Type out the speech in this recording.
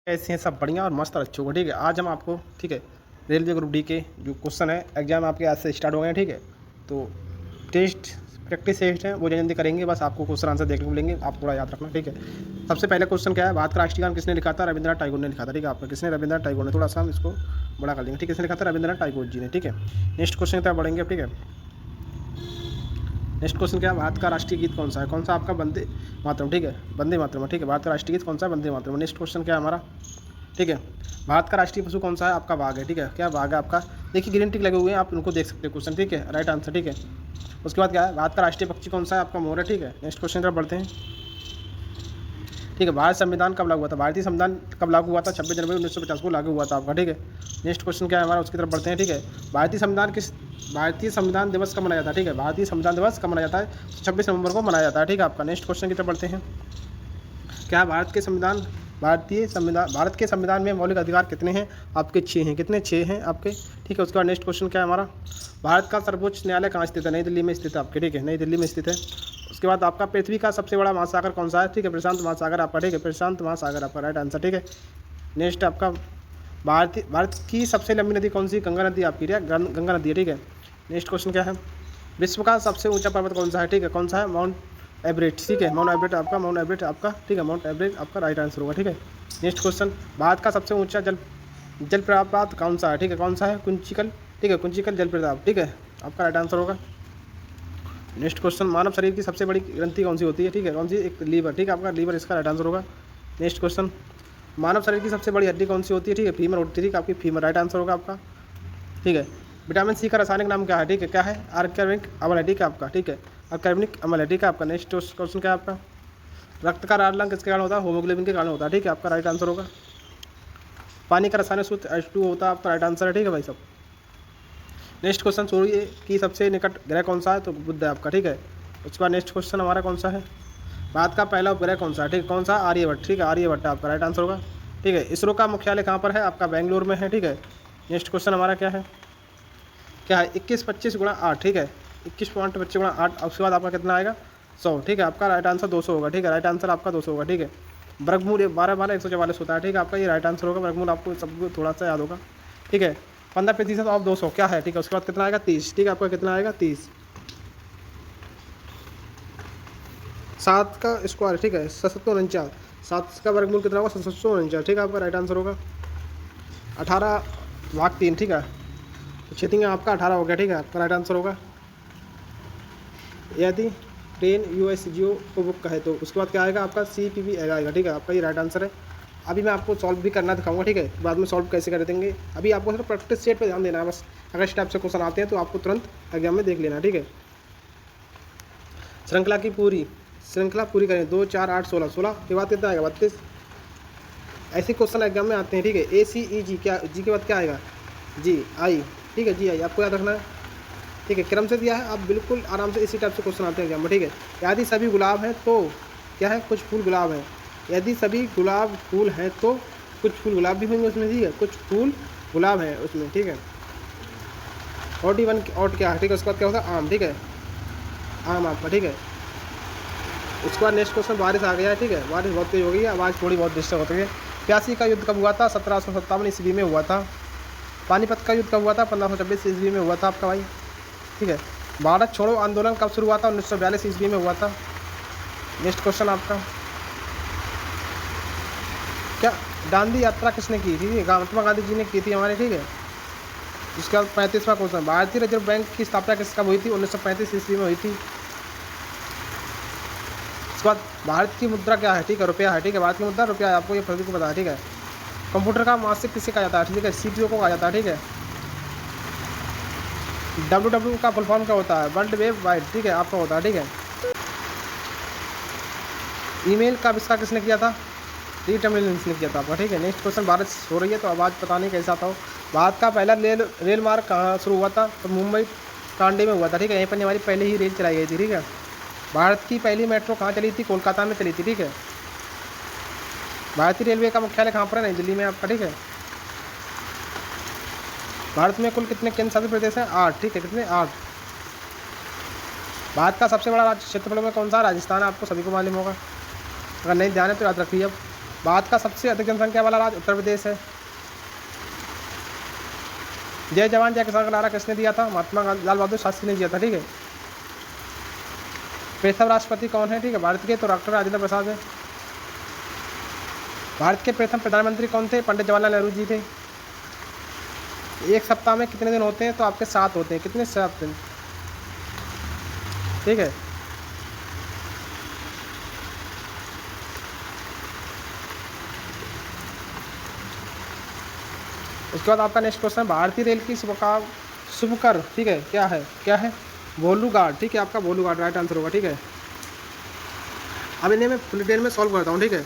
कैसे हैं सब बढ़िया और मस्त अच्छे होगा। ठीक है, आज हम आपको ठीक है रेलवे ग्रुप डी के जो क्वेश्चन है एग्जाम आपके आज से स्टार्ट हो गए हैं। ठीक है, तो टेस्ट प्रैक्टिस टेस्ट है वो जल्दी करेंगे, बस आपको क्वेश्चन आंसर देखने को मिलेंगे, आप थोड़ा याद रखना। ठीक है, सबसे पहले क्वेश्चन क्या है, भारत का राष्ट्रीय गान किसने लिखा था? रविंद्रनाथ टैगोर ने लिखा था। ठीक है, आपका किसने? रविंद्रनाथ टैगोर ने। थोड़ा सा हम इसको बड़ा कर लेंगे। ठीक है, किसने लिखा था? रविंद्रनाथ टैगोर जी ने। ठीक है, नेक्स्ट क्वेश्चन की तरफ बढ़ेंगे। ठीक है, नेक्स्ट क्वेश्चन क्या है, भारत का राष्ट्रीय गीत कौन सा है? कौन सा आपका? वंदे मातरम। ठीक है, वंदे मातरम। ठीक है, भारत का राष्ट्रीय गीत कौन सा है? वंदे मातरम। नेक्स्ट क्वेश्चन क्या है हमारा? ठीक है, भारत का राष्ट्रीय पशु कौन सा है? आपका बाघ है। ठीक है, क्या बाघ है आपका? देखिए ग्रीन टिक लगे हुए हैं, आप उनको देख सकते हैं क्वेश्चन। ठीक है, राइट आंसर। ठीक है, उसके बाद क्या है, भारत का राष्ट्रीय पक्षी कौन सा है? आपका मोर है। ठीक है, नेक्स्ट क्वेश्चन तरफ बढ़ते हैं। ठीक है, भारत संविधान कब लागू हुआ था? भारतीय संविधान कब लागू हुआ था? 26 जनवरी 1950 को लागू हुआ था आपका। ठीक है, नेक्स्ट क्वेश्चन क्या है हमारा, उसकी तरफ बढ़ते हैं। ठीक है, भारतीय संविधान दिवस कब मनाया जाता है? ठीक है, भारतीय संविधान दिवस कब मनाया जाता है? 26 नवंबर को मनाया जाता है। ठीक है, आपका नेक्स्ट क्वेश्चन की तरफ बढ़ते हैं। क्या भारत के संविधान में मौलिक अधिकार कितने हैं? आपके 6 हैं। कितने? 6 हैं आपके। ठीक है, उसके बाद नेक्स्ट क्वेश्चन क्या है हमारा, भारत का सर्वोच्च न्यायालय कहाँ स्थित है? नई दिल्ली में स्थित है आपके। ठीक है, नई दिल्ली में स्थित है। उसके बाद आपका पृथ्वी का सबसे बड़ा महासागर कौन सा है? ठीक है, प्रशांत महासागर आपका। ठीक है, प्रशांत महासागर आपका राइट आंसर। ठीक है, नेक्स्ट आपका भारत की सबसे लंबी नदी कौन सी? गंगा नदी आपकी। गंगा नदी है। ठीक है, नेक्स्ट क्वेश्चन क्या है, विश्व का सबसे ऊंचा पर्वत कौन सा है? ठीक है, कौन सा है? Mount Everest. ठीक है, माउंट एवरेस्ट आपका। ठीक है, माउंट एवरेस्ट आपका राइट आंसर होगा। ठीक है, नेक्स्ट क्वेश्चन, भारत का सबसे ऊंचा जलप्रपात कौन सा है? ठीक है, कौन सा है? कुंचिकल। ठीक है, कुंचिकल जलप्रपात। ठीक है, आपका राइट आंसर होगा। नेक्स्ट क्वेश्चन, मानव शरीर की सबसे बड़ी ग्रंथि कौन सी होती है? ठीक है, कौन सी? एक लीवर। ठीक है, आपका लीवर इसका राइट आंसर होगा। नेक्स्ट क्वेश्चन, मानव शरीर की सबसे बड़ी हड्डी कौन सी होती है? ठीक है, फीमर होती है। ठीक है, आपकी फीमर राइट आंसर होगा आपका। ठीक है, विटामिन सी का रासायनिक नाम क्या है? ठीक है, क्या है? आर्कैनिक अम्ल है। ठीक है, आपका। ठीक है, आर्कैनिक अम्ल है। ठीक है, आपका नेक्स्ट क्वेश्चन क्या है आपका, रक्त का लाल रंग किसके कारण होता है? हीमोग्लोबिन के कारण होता है। ठीक है, आपका राइट आंसर होगा। पानी का रासायनिक सूत्र H2O होता है, आपका राइट आंसर है। ठीक है भाई सब। नेक्स्ट क्वेश्चन, सूर्य की सबसे निकट ग्रह कौन सा है? तो बुध है आपका। ठीक है, उसके बाद नेक्स्ट क्वेश्चन हमारा कौन सा है, भारत का पहला उपग्रह कौन सा है? ठीक है, कौन सा? आर्यभट्ट। ठीक है, आर्यभट्ट आपका राइट आंसर होगा। ठीक है, इसरो का मुख्यालय कहाँ पर है? आपका बेंगलुरु में है। ठीक है, नेक्स्ट क्वेश्चन हमारा क्या है, 21 25 गुणा 8। ठीक है, 21.25 गुणा 8। उसके बाद आपका कितना आएगा? 100। ठीक है, आपका राइट आंसर 200 होगा। ठीक है, राइट आंसर आपका 200 होगा। ठीक है, वर्गमूल 12 144 होता है। ठीक है, आपका ये राइट आंसर होगा। वर्गमूल आपको सबको थोड़ा सा याद होगा। ठीक है, 15% ऑफ 200 क्या है? ठीक है, उसके बाद कितना आएगा? 30। ठीक है, आपका कितना आएगा? 30। 7 का स्क्वायर। ठीक है, 749। 7 का वर्गमूल कितना होगा? 749। ठीक है, आपका राइट आंसर होगा। 18/3। ठीक है, तो क्षेत्र आपका 18 हो गया। ठीक है, आपका राइट आंसर होगा। यदि ट्रेन USGO को बुक है तो उसके बाद क्या आएगा? आपका CPV आएगा। ठीक है, आपका ये राइट आंसर है। अभी मैं आपको सॉल्व भी करना दिखाऊंगा। ठीक है, बाद में सॉल्व कैसे कर देंगे। अभी आपको सिर्फ प्रैक्टिस सेट पे ध्यान देना है बस। अगर इस टाइप से क्वेश्चन आते हैं तो आपको तुरंत एग्जाम में देख लेना। ठीक है, श्रृंखला पूरी करें। 2 4 8 16 16 के बाद कितना आएगा? 32। ऐसे क्वेश्चन एग्जाम में आते हैं। ठीक है, ACEG क्या, जी के बाद क्या आएगा? GI। ठीक है, GI आपको याद रखना है। ठीक है, क्रम से दिया है, आप बिल्कुल आराम से इसी टाइप से क्वेश्चन आते हैं एग्जाम में। ठीक है, यदि सभी गुलाब हैं तो क्या है? कुछ फूल गुलाब हैं। यदि सभी गुलाब फूल हैं तो कुछ फूल गुलाब भी होंगे उसमें। ठीक है, कुछ फूल गुलाब हैं उसमें। ठीक है, 41 और क्या है? ठीक है, उसके बाद क्या होता है? आम। ठीक है, आम आपका। ठीक है, उसके बाद नेक्स्ट क्वेश्चन, बारिश आ गया है। ठीक है, बारिश बहुत तेज हो गई है, आवाज़ थोड़ी बहुत डिस्टर्ब होती है। प्यासी का युद्ध कब हुआ था? 1757 ईस्वी में हुआ था। पानीपत का युद्ध कब हुआ था? 1526 ईस्वी में हुआ था आपका भाई। ठीक है, भारत छोड़ो आंदोलन कब शुरू हुआ था? 1942 ईस्वी में हुआ था। नेक्स्ट क्वेश्चन आपका, क्या दांडी यात्रा किसने की थी? महात्मा गांधी जी ने की थी हमारे। ठीक है, उसके बाद 35वां क्वेश्चन, भारतीय रिजर्व बैंक की स्थापना किस कब हुई थी? 1935 ईस्वी में हुई थी। उसके बाद भारत की मुद्रा क्या है? ठीक है, रुपया है। ठीक है, भारत की मुद्रा रुपया है, आपको ये सभी को पता है। ठीक है, कंप्यूटर का मासिक किसे कहा जाता है? ठीक है, CPU को कहा जाता है। ठीक है, WW का फुल फॉर्म क्या होता है? World web wide. ठीक है, आपका होता है। ठीक है, ईमेल का आविष्कार किसने किया था? टर्मिनल्स ने किया था आपका। ठीक है, नेक्स्ट क्वेश्चन, बारिश हो रही है तो आवाज़ पता नहीं कैसा था। भारत का पहला रेल मार्ग कहाँ शुरू हुआ था? तो मुंबई कांडी में हुआ था। ठीक है, यहीं पर हमारी पहले ही रेल चलाई गई थी। ठीक है, भारत की पहली मेट्रो कहाँ चली थी? कोलकाता में चली थी। ठीक है, भारतीय रेलवे का मुख्यालय कहाँ पर है? नई दिल्ली में आपका। ठीक है, भारत में कुल कितने केंद्र शासित प्रदेश हैं? 8। ठीक है, कितने? 8। भारत का सबसे बड़ा राज्य क्षेत्रफल में कौन सा? राजस्थान। आपको सभी को मालूम होगा, अगर नहीं ध्यान है तो याद रखिए। अब भारत का सबसे अधिक जनसंख्या वाला राज्य उत्तर प्रदेश है। जय जवान जय किसान का नारा किसने दिया था? महात्मा गांधी लाल बहादुर शास्त्री ने दिया था। ठीक है। प्रथम राष्ट्रपति कौन है? ठीक है, भारत के तो डॉक्टर राजेंद्र प्रसाद है। भारत के प्रथम प्रधानमंत्री कौन थे? पंडित जवाहरलाल नेहरू जी थे। एक सप्ताह में कितने दिन होते हैं? तो आपके 7 होते हैं। कितने? 7 दिन। ठीक है। उसके बाद आपका नेक्स्ट क्वेश्चन, भारतीय रेल की शुभकर, ठीक है, क्या है? भोलू गार्ड। ठीक है, आपका भोलू गार्ड राइट आंसर होगा। ठीक है, अब इन्हें मैं फुल डिटेल में सॉल्व करता हूँ। ठीक है,